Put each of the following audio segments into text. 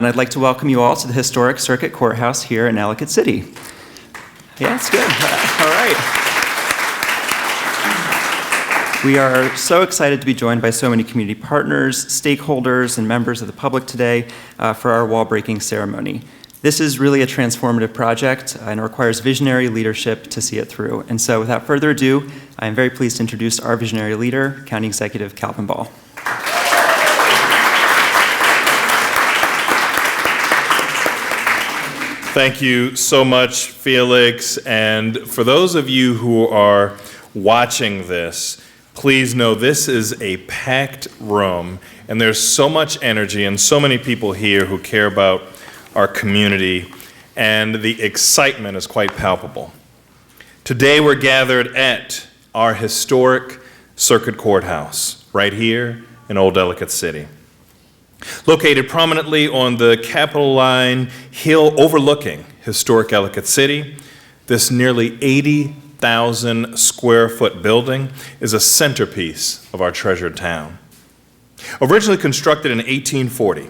And I'd like to welcome you all to the historic Circuit Courthouse here in Ellicott City. Yeah, it's good. All right. We are so excited to be joined by so many community partners, stakeholders, and members of the public today for our wall-breaking ceremony. This is really a transformative project and requires visionary leadership to see it through. And so without further ado, I am very pleased to introduce our visionary leader, County Executive Calvin Ball. Thank you so much, Felix. And for those of you who are watching this, please know this is a packed room, and there's so much energy and so many people here who care about our community, and the excitement is quite palpable. Today we're gathered at our historic Circuit Courthouse, right here in Old Ellicott City. Located prominently on the Capitol Line hill overlooking historic Ellicott City, this nearly 80,000 square foot building is a centerpiece of our treasured town. Originally constructed in 1840,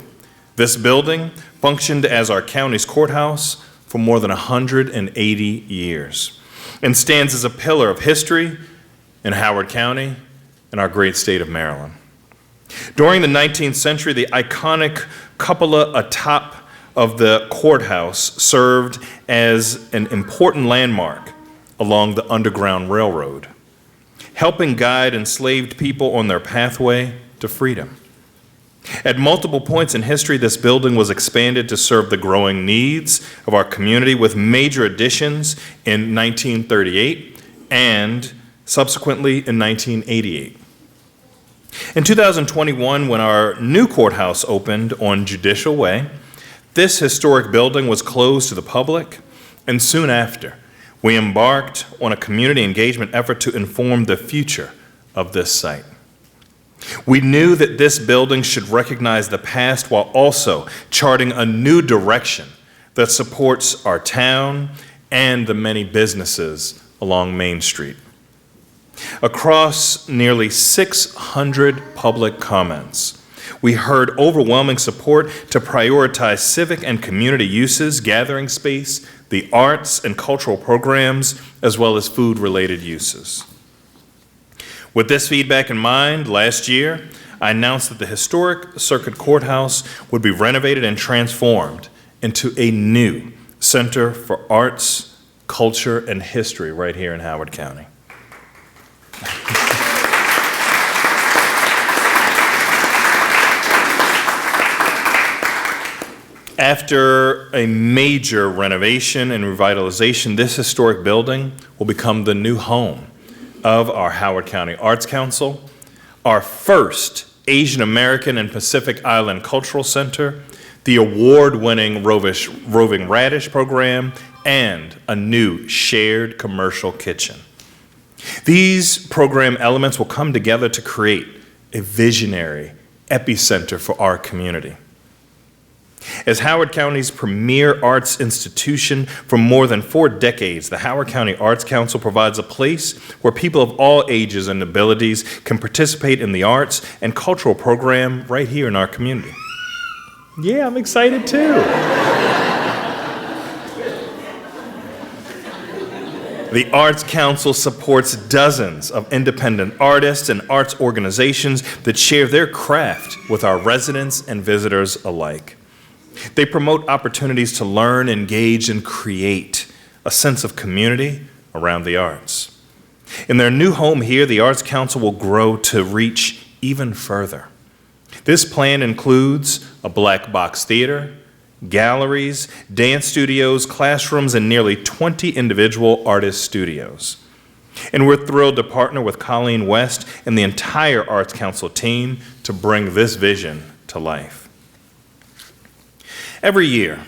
this building functioned as our county's courthouse for more than 180 years and stands as a pillar of history in Howard County and our great state of Maryland. During the 19th century, the iconic cupola atop of the courthouse served as an important landmark along the Underground Railroad, helping guide enslaved people on their pathway to freedom. At multiple points in history, this building was expanded to serve the growing needs of our community, with major additions in 1938 and subsequently in 1988. In 2021, when our new courthouse opened on Judicial Way, this historic building was closed to the public, and soon after, we embarked on a community engagement effort to inform the future of this site. We knew that this building should recognize the past while also charting a new direction that supports our town and the many businesses along Main Street. Across nearly 600 public comments, we heard overwhelming support to prioritize civic and community uses, gathering space, the arts and cultural programs, as well as food-related uses. With this feedback in mind, last year, I announced that the historic Circuit Courthouse would be renovated and transformed into a new Center for Arts, Culture, and History right here in Howard County. After a major renovation and revitalization, this historic building will become the new home of our Howard County Arts Council, our first Asian American and Pacific Island Cultural Center, the award-winning Roving Radish program, and a new shared commercial kitchen. These program elements will come together to create a visionary epicenter for our community. As Howard County's premier arts institution for more than 4 decades, the Howard County Arts Council provides a place where people of all ages and abilities can participate in the arts and cultural program right here in our community. Yeah, I'm excited too. The Arts Council supports dozens of independent artists and arts organizations that share their craft with our residents and visitors alike. They promote opportunities to learn, engage, and create a sense of community around the arts. In their new home here, the Arts Council will grow to reach even further. This plan includes a black box theater, galleries, dance studios, classrooms, and nearly 20 individual artist studios. And we're thrilled to partner with Colleen West and the entire Arts Council team to bring this vision to life. Every year,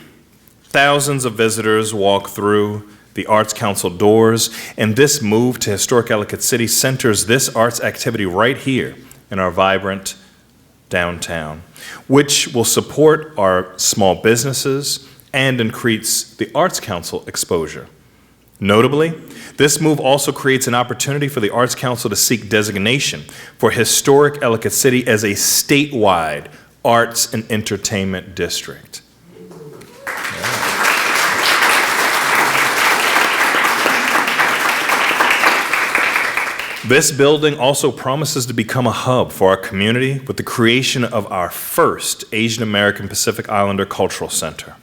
thousands of visitors walk through the Arts Council doors, and this move to historic Ellicott City centers this arts activity right here in our vibrant downtown, which will support our small businesses and increase the Arts Council exposure. Notably, this move also creates an opportunity for the Arts Council to seek designation for historic Ellicott City as a statewide arts and entertainment district. This building also promises to become a hub for our community with the creation of our first Asian American Pacific Islander Cultural Center.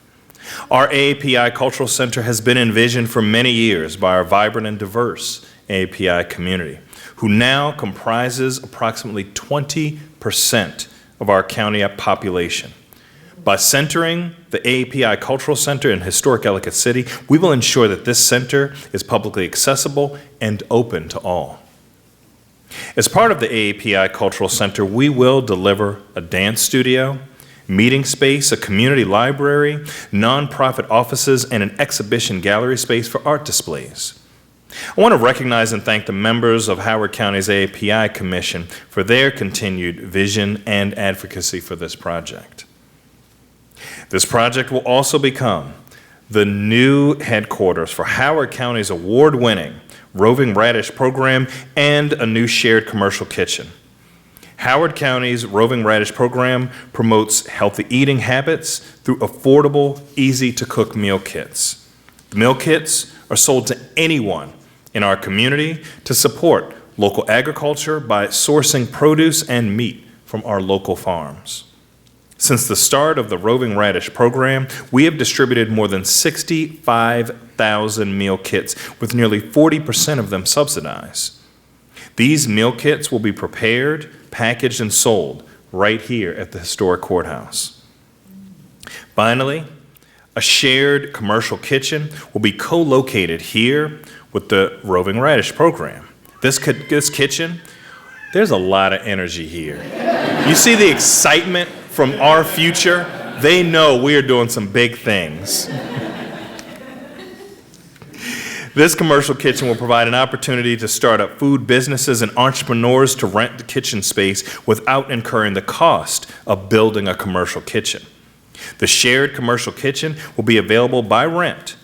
Our AAPI Cultural Center has been envisioned for many years by our vibrant and diverse AAPI community, who now comprises approximately 20% of our county population. By centering the AAPI Cultural Center in historic Ellicott City, we will ensure that this center is publicly accessible and open to all. As part of the AAPI Cultural Center, we will deliver a dance studio, meeting space, a community library, nonprofit offices, and an exhibition gallery space for art displays. I want to recognize and thank the members of Howard County's AAPI Commission for their continued vision and advocacy for this project. This project will also become the new headquarters for Howard County's award-winning Roving Radish program and a new shared commercial kitchen. Howard County's Roving Radish program promotes healthy eating habits through affordable, easy-to-cook meal kits. The meal kits are sold to anyone in our community to support local agriculture by sourcing produce and meat from our local farms. Since the start of the Roving Radish program, we have distributed more than 65,000 meal kits, with nearly 40% of them subsidized. These meal kits will be prepared, packaged, and sold right here at the historic courthouse. Finally, a shared commercial kitchen will be co-located here with the Roving Radish program. This kitchen, there's a lot of energy here. You see the excitement from our future? They know we are doing some big things. This commercial kitchen will provide an opportunity to start up food businesses and entrepreneurs to rent the kitchen space without incurring the cost of building a commercial kitchen. The shared commercial kitchen will be available by rent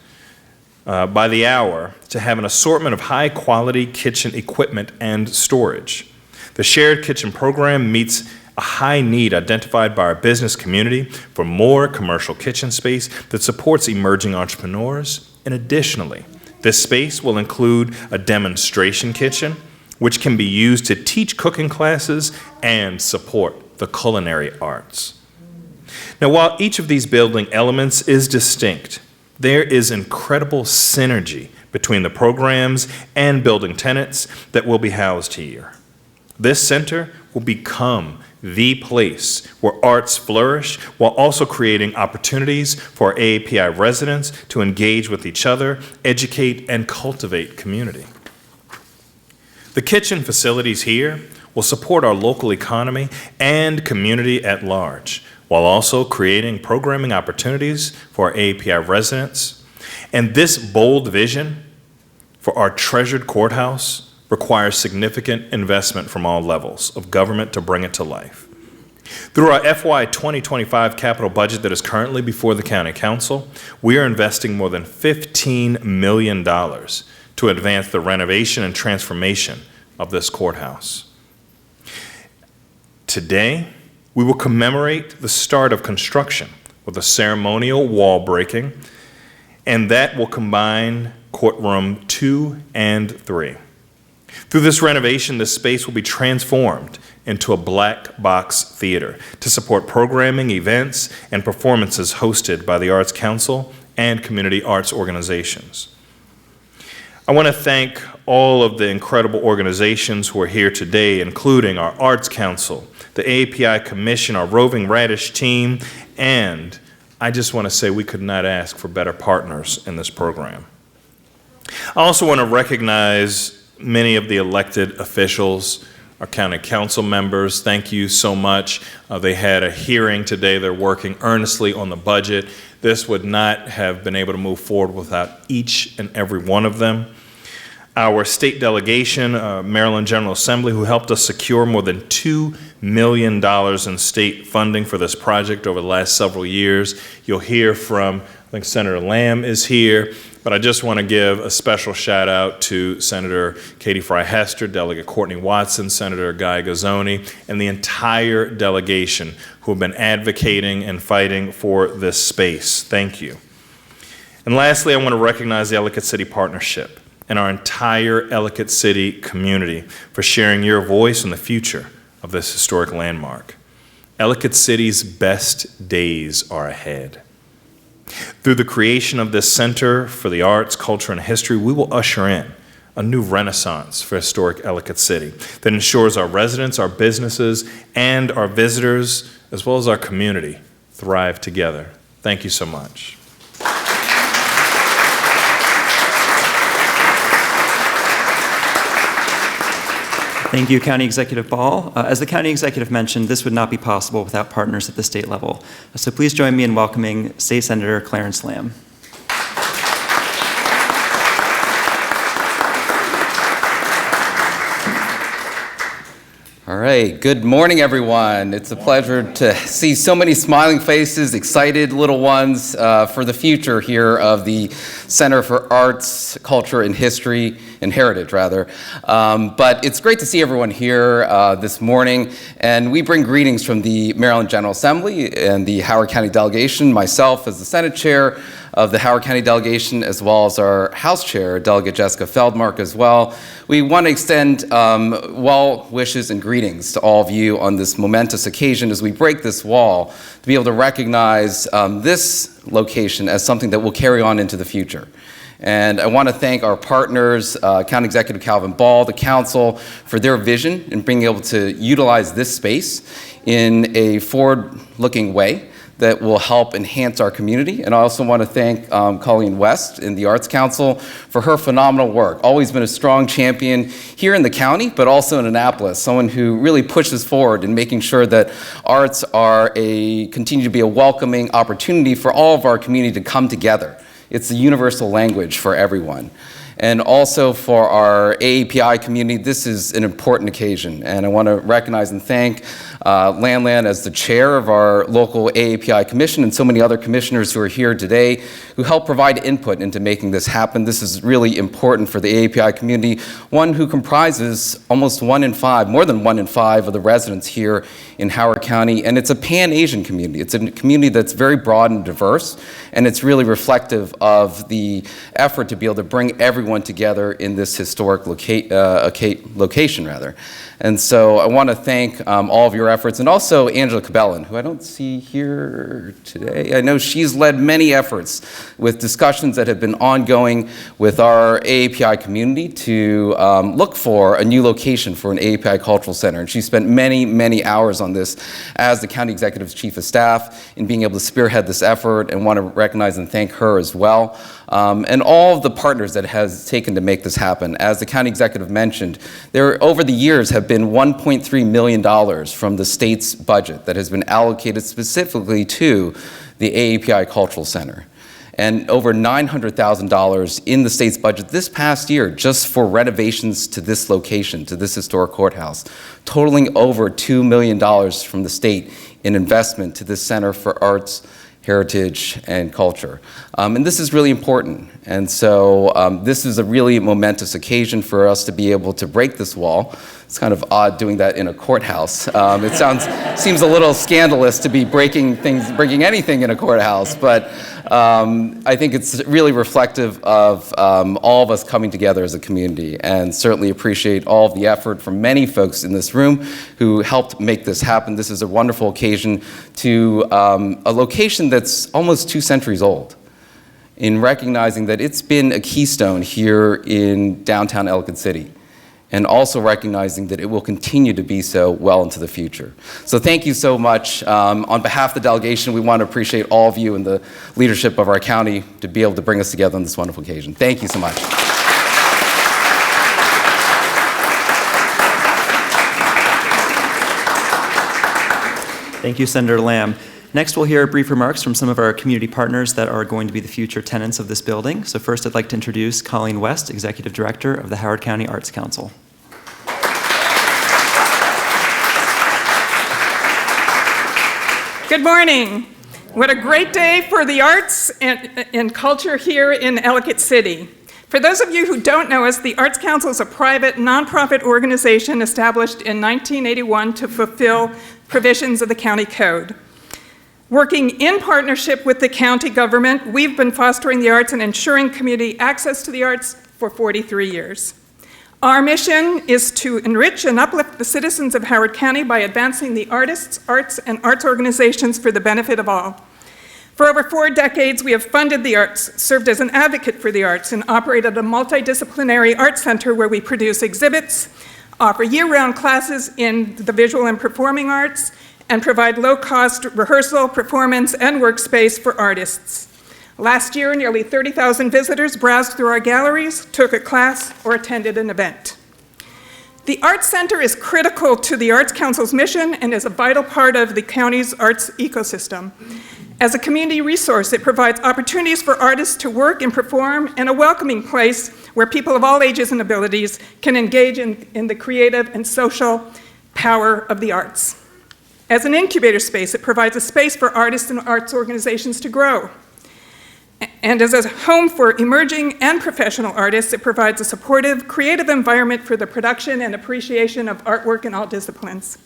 by the hour to have an assortment of high-quality kitchen equipment and storage. The shared kitchen program meets a high need identified by our business community for more commercial kitchen space that supports emerging entrepreneurs. And additionally, this space will include a demonstration kitchen, which can be used to teach cooking classes and support the culinary arts. Now, while each of these building elements is distinct, there is incredible synergy between the programs and building tenants that will be housed here. This center will become the place where arts flourish while also creating opportunities for our AAPI residents to engage with each other, educate, and cultivate community. The kitchen facilities here will support our local economy and community at large, while also creating programming opportunities for our AAPI residents. And this bold vision for our treasured courthouse requires significant investment from all levels of government to bring it to life. Through our FY 2025 capital budget that is currently before the County Council, we are investing more than $15 million to advance the renovation and transformation of this courthouse. Today, we will commemorate the start of construction with a ceremonial wall breaking, and that will combine courtroom 2 and 3. Through this renovation, this space will be transformed into a black box theater to support programming, events, and performances hosted by the Arts Council and community arts organizations. I want to thank all of the incredible organizations who are here today, including our Arts Council, the AAPI Commission, our Roving Radish team, and I just want to say we could not ask for better partners in this program. I also want to recognize many of the elected officials, our county council members. Thank you so much. They had a hearing today. They're working earnestly on the budget. This would not have been able to move forward without each and every one of them. Our state delegation, Maryland General Assembly, who helped us secure more than $2 million in state funding for this project over the last several years. You'll hear from, I think Senator Lamb is here, but I just want to give a special shout out to Senator Katie Fry-Hester, Delegate Courtney Watson, Senator Guy Gazzoni, and the entire delegation who have been advocating and fighting for this space. Thank you. And lastly, I want to recognize the Ellicott City Partnership. and our entire Ellicott City community for sharing your voice in the future of this historic landmark. Ellicott City's best days are ahead. Through the creation of this Center for the Arts, Culture, and History, we will usher in a new renaissance for historic Ellicott City that ensures our residents, our businesses, and our visitors, as well as our community, thrive together. Thank you so much. Thank you, County Executive Ball. As the County Executive mentioned, this would not be possible without partners at the state level. So please join me in welcoming State Senator Clarence Lamb. All right, good morning, everyone. It's a pleasure to see so many smiling faces, excited little ones for the future here of the Center for Arts, Culture, and History, and Heritage, rather. But it's great to see everyone here this morning, and we bring greetings from the Maryland General Assembly and the Howard County Delegation, myself as the Senate Chair of the Howard County Delegation, as well as our House Chair, Delegate Jessica Feldmark, as well. We want to extend well wishes and greetings to all of you on this momentous occasion as we break this wall to be able to recognize this location as something that will carry on into the future. And I want to thank our partners, County Executive Calvin Ball, the Council, for their vision in being able to utilize this space in a forward-looking way that will help enhance our community. And I also want to thank Colleen West in the Arts Council for her phenomenal work. Always been a strong champion here in the county, but also in Annapolis, someone who really pushes forward in making sure that arts continue to be a welcoming opportunity for all of our community to come together. It's a universal language for everyone. And also for our AAPI community, this is an important occasion. And I want to recognize and thank Lan as the chair of our local AAPI commission and so many other commissioners who are here today who help provide input into making this happen. This is really important for the AAPI community, one who comprises almost more than 1 in 5 of the residents here in Howard County. And it's a pan-Asian community. It's a community that's very broad and diverse, and it's really reflective of the effort to be able to bring everyone together in this historic location, rather. And so I want to thank all of your efforts, and also Angela Cabellin, who I don't see here today. I know she's led many efforts with discussions that have been ongoing with our AAPI community to look for a new location for an AAPI Cultural Center. And she spent many, many hours on this as the County Executive's Chief of Staff in being able to spearhead this effort, and want to recognize and thank her as well. And all of the partners that it has taken to make this happen. As the County Executive mentioned, there over the years have been $1.3 million from the state's budget that has been allocated specifically to the AAPI Cultural Center. And over $900,000 in the state's budget this past year just for renovations to this location, to this historic courthouse, totaling over $2 million from the state in investment to this Center for Arts, Heritage, and Culture. And this is really important. And so this is a really momentous occasion for us to be able to break this wall. It's kind of odd doing that in a courthouse. It seems a little scandalous to be breaking anything in a courthouse, but I think it's really reflective of all of us coming together as a community, and certainly appreciate all of the effort from many folks in this room who helped make this happen. This is a wonderful occasion to a location that's almost 2 centuries old, in recognizing that it's been a keystone here in downtown Ellicott City, and also recognizing that it will continue to be so well into the future. So thank you so much. On behalf of the delegation, we want to appreciate all of you and the leadership of our county to be able to bring us together on this wonderful occasion. Thank you so much. Thank you, Senator Lamb. Next, we'll hear brief remarks from some of our community partners that are going to be the future tenants of this building. So first, I'd like to introduce Colleen West, Executive Director of the Howard County Arts Council. Good morning. What a great day for the arts and culture here in Ellicott City. For those of you who don't know us, the Arts Council is a private, nonprofit organization established in 1981 to fulfill provisions of the county code. Working in partnership with the county government, we've been fostering the arts and ensuring community access to the arts for 43 years. Our mission is to enrich and uplift the citizens of Howard County by advancing the artists, arts, and arts organizations for the benefit of all. For over 4 decades, we have funded the arts, served as an advocate for the arts, and operated a multidisciplinary art center where we produce exhibits, offer year-round classes in the visual and performing arts, and provide low-cost rehearsal, performance, and workspace for artists. Last year, nearly 30,000 visitors browsed through our galleries, took a class, or attended an event. The Arts Center is critical to the Arts Council's mission and is a vital part of the county's arts ecosystem. As a community resource, it provides opportunities for artists to work and perform, and a welcoming place where people of all ages and abilities can engage in the creative and social power of the arts. As an incubator space, it provides a space for artists and arts organizations to grow. And as a home for emerging and professional artists, it provides a supportive, creative environment for the production and appreciation of artwork in all disciplines.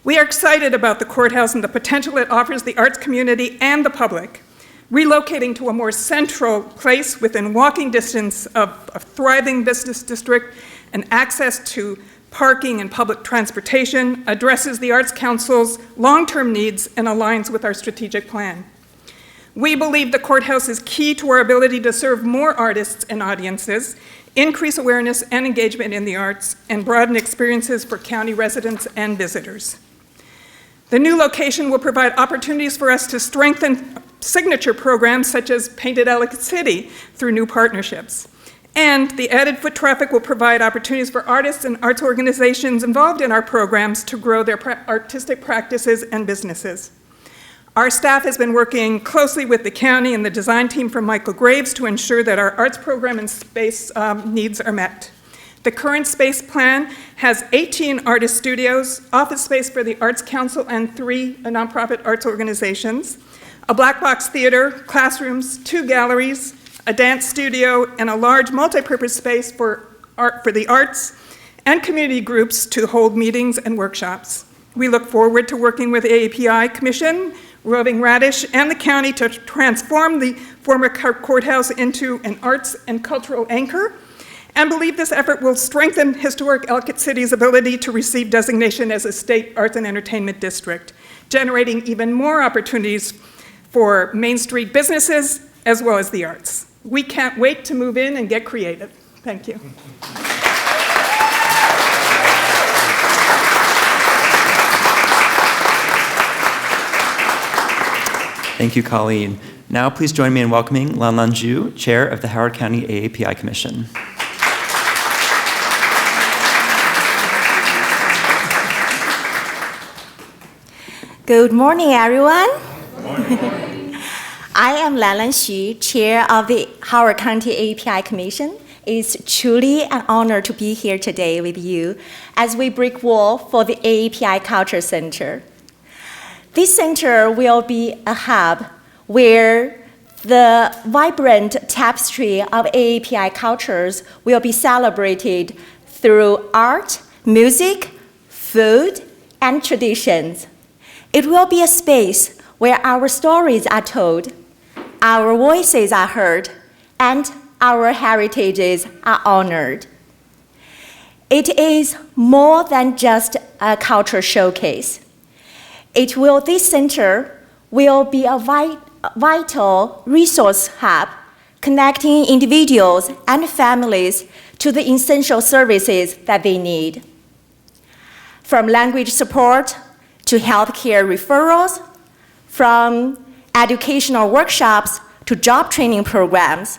We are excited about the Courthouse and the potential it offers the arts community and the public. Relocating to a more central place within walking distance of a thriving business district and access to parking and public transportation addresses the Arts Council's long-term needs and aligns with our strategic plan. We believe the Courthouse is key to our ability to serve more artists and audiences, increase awareness and engagement in the arts, and broaden experiences for county residents and visitors. The new location will provide opportunities for us to strengthen signature programs such as Painted Ellicott City through new partnerships. And the added foot traffic will provide opportunities for artists and arts organizations involved in our programs to grow their artistic practices and businesses. Our staff has been working closely with the county and the design team from Michael Graves to ensure that our arts program and space needs are met. The current space plan has 18 artist studios, office space for the Arts Council and 3 nonprofit arts organizations, a black box theater, classrooms, 2 galleries, a dance studio, and a large multi-purpose space for the arts and community groups to hold meetings and workshops. We look forward to working with AAPI Commission, Roving Radish, and the county to transform the former courthouse into an arts and cultural anchor, and believe this effort will strengthen historic Ellicott City's ability to receive designation as a state arts and entertainment district, generating even more opportunities for Main Street businesses as well as the arts. We can't wait to move in and get creative. Thank you. Thank you, Colleen. Now please join me in welcoming Lan Lan Zhu, Chair of the Howard County AAPI Commission. Good morning, everyone. Good morning. I am Lan Lan Xu, Chair of the Howard County AAPI Commission. It's truly an honor to be here today with you as we break wall for the AAPI Culture Center. This center will be a hub where the vibrant tapestry of AAPI cultures will be celebrated through art, music, food, and traditions. It will be a space where our stories are told, our voices are heard, and our heritages are honored. It is more than just a culture showcase. This center will be a vital resource hub connecting individuals and families to the essential services that they need. From language support to healthcare referrals, from educational workshops to job training programs,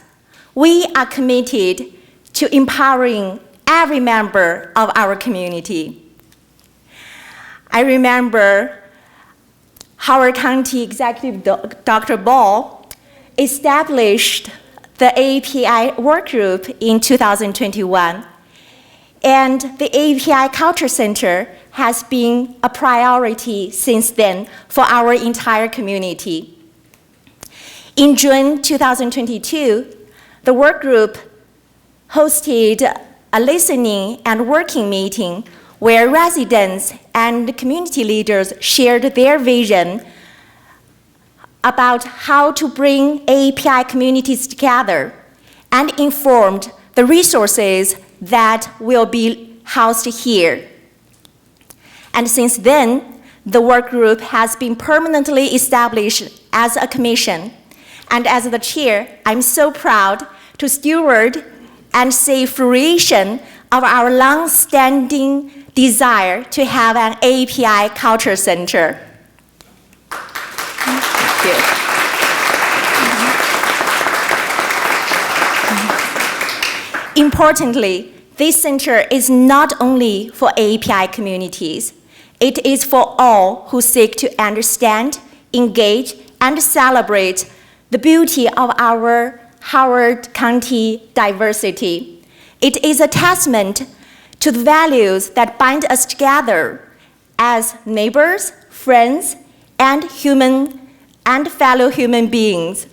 we are committed to empowering every member of our community. I remember Howard County Executive Dr. Ball established the AAPI work group in 2021, and the AAPI Culture Center has been a priority since then for our entire community. In June 2022, the work group hosted a listening and working meeting where residents and community leaders shared their vision about how to bring AAPI communities together and informed the resources that will be housed here. And since then, the work group has been permanently established as a commission. And as the chair, I'm so proud to steward and see fruition of our long-standing desire to have an AAPI Culture Center. Thank you. Importantly, this center is not only for AAPI communities. It is for all who seek to understand, engage, and celebrate the beauty of our Howard County diversity. It is a testament to the values that bind us together as neighbors, friends, and fellow human beings.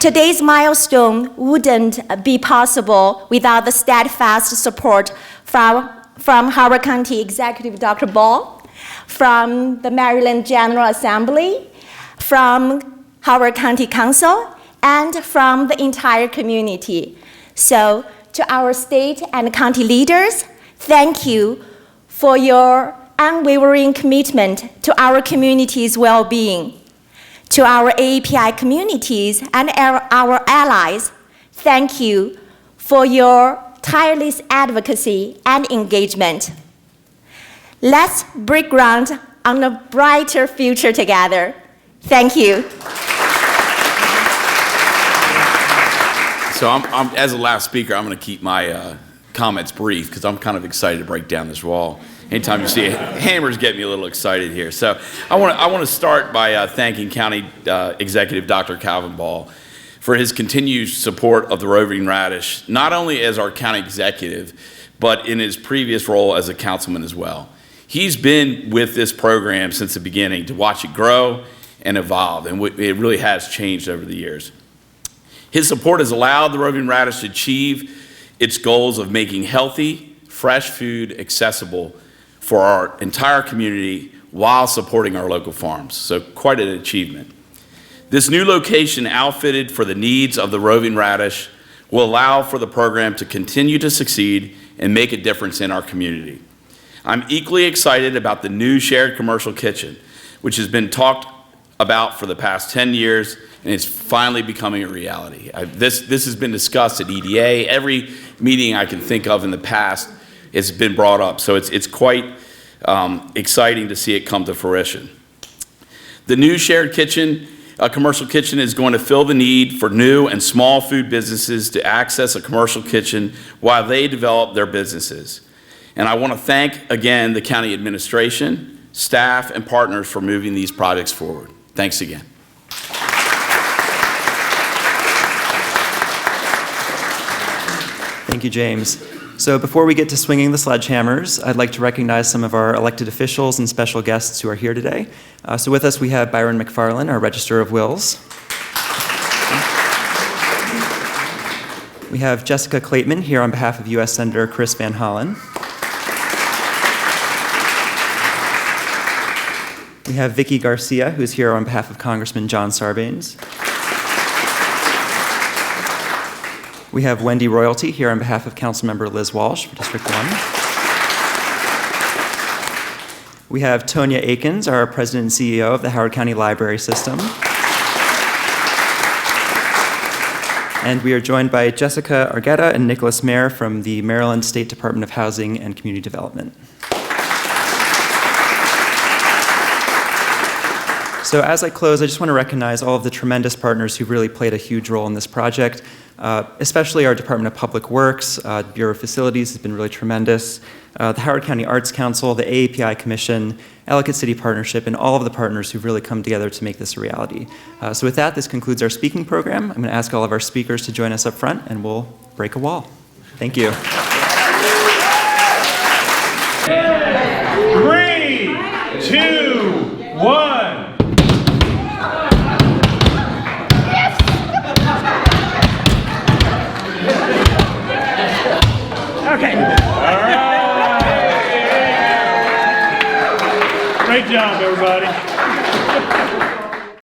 Today's milestone wouldn't be possible without the steadfast support from Howard County Executive Dr. Ball, from the Maryland General Assembly, from Howard County Council, and from the entire community. So, to our state and county leaders, thank you for your unwavering commitment to our community's well-being. To our AAPI communities and our allies, thank you for your tireless advocacy and engagement. Let's break ground on a brighter future together. Thank you. So as the last speaker, I'm going to keep my comments brief because I'm kind of excited to break down this wall. Anytime you see hammers get me a little excited here. So I want to start by thanking County Executive Dr. Calvin Ball for his continued support of the Roving Radish, not only as our county executive, but in his previous role as a councilman as well. He's been with this program since the beginning to watch it grow and evolve, and it really has changed over the years. His support has allowed the Roving Radish to achieve its goals of making healthy, fresh food accessible for our entire community while supporting our local farms. So quite an achievement. This new location, outfitted for the needs of the Roving Radish, will allow for the program to continue to succeed and make a difference in our community. I'm equally excited about the new shared commercial kitchen, which has been talked about for the past 10 years, and it's finally becoming a reality. This has been discussed at EDA. Every meeting I can think of in the past has been brought up, so it's quite exciting to see it come to fruition. The new shared kitchen, commercial kitchen, is going to fill the need for new and small food businesses to access a commercial kitchen while they develop their businesses. And I want to thank again the county administration, staff, and partners for moving these projects forward. Thanks again. Thank you, James. So before we get to swinging the sledgehammers, I'd like to recognize some of our elected officials and special guests who are here today. So with us we have Byron McFarland, our Register of Wills. We have Jessica Clateman here on behalf of U.S. Senator Chris Van Hollen. We have Vicky Garcia, who's here on behalf of Congressman John Sarbanes. We have Wendy Royalty here on behalf of Councilmember Liz Walsh for District 1. We have Tonya Akins, our President and CEO of the Howard County Library System. And we are joined by Jessica Argueta and Nicholas Mayer from the Maryland State Department of Housing and Community Development. So as I close, I just want to recognize all of the tremendous partners who've really played a huge role in this project, especially our Department of Public Works, Bureau of Facilities has been really tremendous, the Howard County Arts Council, the AAPI Commission, Ellicott City Partnership, and all of the partners who've really come together to make this a reality. So with that, this concludes our speaking program. I'm going to ask all of our speakers to join us up front, and we'll break a wall. Thank you. 3, 2, 1. Okay. All right. Great job, everybody.